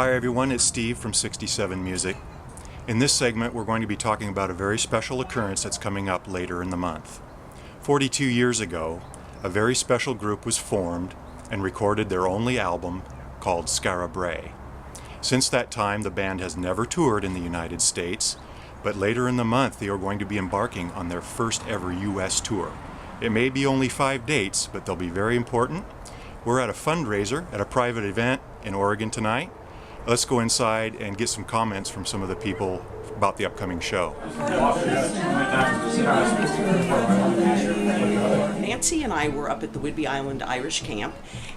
Hi everyone, it's Steve from 67 Music. In this segment we're going to be talking about a very special occurrence that's coming up later in the month. 42 years ago, a very special group was formed and recorded their only album called Skara Brae. Since that time the band has never toured in the United States, but later in the month they are going to be embarking on their first ever US tour. It may be only 5 dates, but they'll be very important. We're at a fundraiser at a private event in Oregon tonight. Let's go inside and get some comments from some of the people about the upcoming show. Nancy and I were up at the Whidbey Island Irish Camp,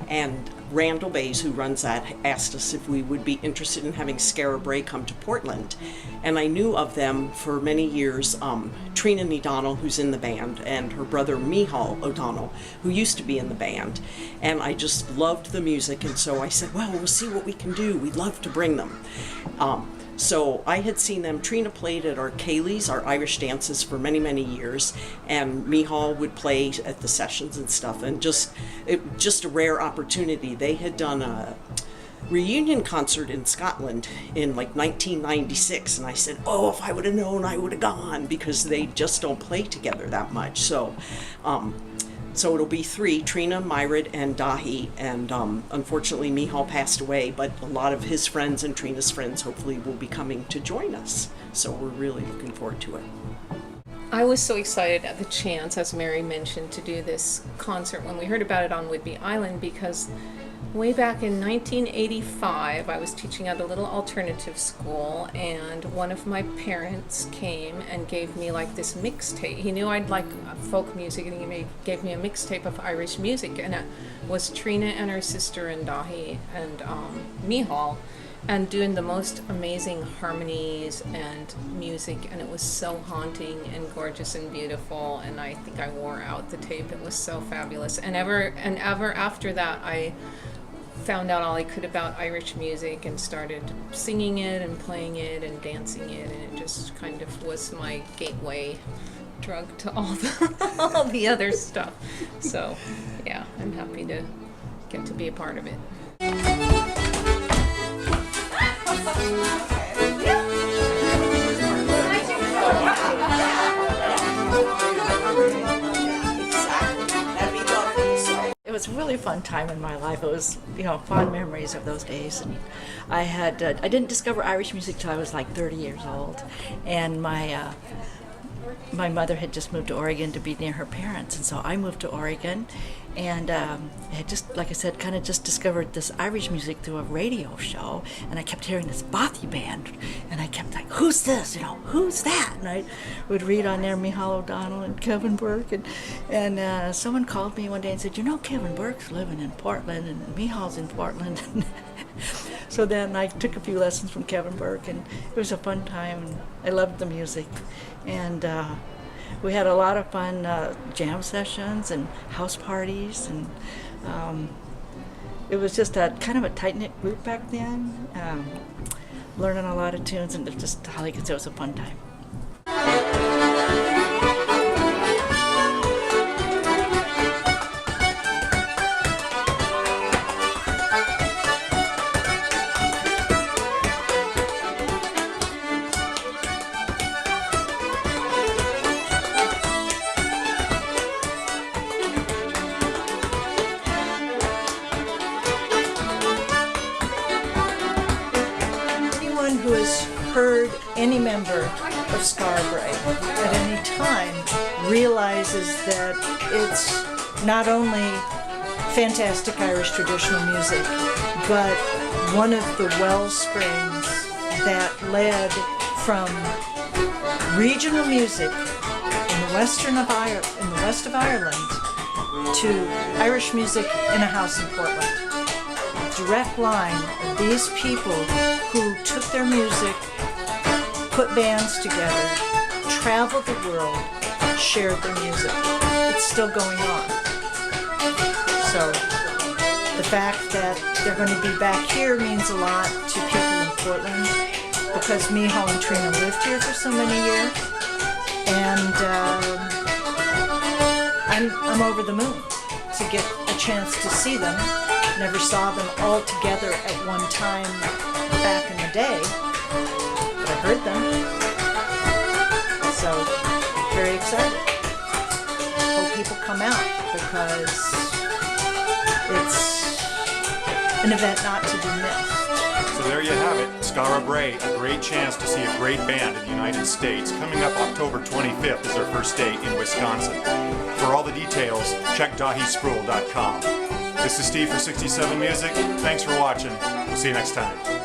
and Randall Bays, who runs that, asked us if we would be interested in having Skara Brae come to Portland. And I knew of them for many years, Trina O'Donnell, who's in the band, and her brother Micheál O'Donnell, who used to be in the band. And I just loved the music, and so I said, well, we'll see what we can do. We'd love to bring them. So I had seen them. Trina played at our Kayleys, our Irish dances, for many, many years, and Micheál would play at the sessions and stuff, and just a rare opportunity. They had done a reunion concert in Scotland in like 1996, and I said, oh, if I would have known, I would have gone, because they just don't play together that much. So it'll be 3, Trina, Myrid, and Dahi, and unfortunately Micheál passed away, but a lot of his friends and Trina's friends hopefully will be coming to join us. So we're really looking forward to it. I was so excited at the chance, as Mary mentioned, to do this concert when we heard about it on Whidbey Island, because way back in 1985, I was teaching at a little alternative school, and one of my parents came and gave me like this mixtape. He knew I'd like folk music, and he gave me a mixtape of Irish music, and it was Trina and her sister and Dahi and Micheál, and doing the most amazing harmonies and music, and it was so haunting and gorgeous and beautiful, and I think I wore out the tape. It was so fabulous. And ever after that, I found out all I could about Irish music and started singing it and playing it and dancing it, and it just kind of was my gateway drug to all the other stuff. So yeah, I'm happy to get to be a part of it. It was a really fun time in my life. It was, fond memories of those days. And I didn't discover Irish music till I was like 30 years old, and my mother had just moved to Oregon to be near her parents, and so I moved to Oregon, and I had just, like I said, kind of just discovered this Irish music through a radio show, and I kept hearing this Bothy band, and I kept like, who's this? Who's that? And I would read on there Micheál O'Donnell and Kevin Burke, and someone called me one day and said, Kevin Burke's living in Portland, and Micheál's in Portland. So then I took a few lessons from Kevin Burke, and it was a fun time, and I loved the music. And we had a lot of fun jam sessions and house parties, and it was just a kind of a tight-knit group back then, learning a lot of tunes, and it was a fun time. Who has heard any member of Skara Brae at any time realizes that it's not only fantastic Irish traditional music, but one of the well springs that led from regional music in the west of Ireland to Irish music in a house in Portland. Direct line of these people who took their music, put bands together, traveled the world, shared their music. It's still going on. So the fact that they're going to be back here means a lot to people in Portland, because Micheál and Trina lived here for so many years, and I'm over the moon to get a chance to see them. Never saw them all together at one time back in the day, but I heard them. So, very excited. Hope people come out because it's an event not to be missed. So there you have it, Skara Brae, a great chance to see a great band in the United States. Coming up October 25th is their first date in Wisconsin. For all the details, check dahisproul.com. This is Steve for 67 Music. Thanks for watching. We'll see you next time.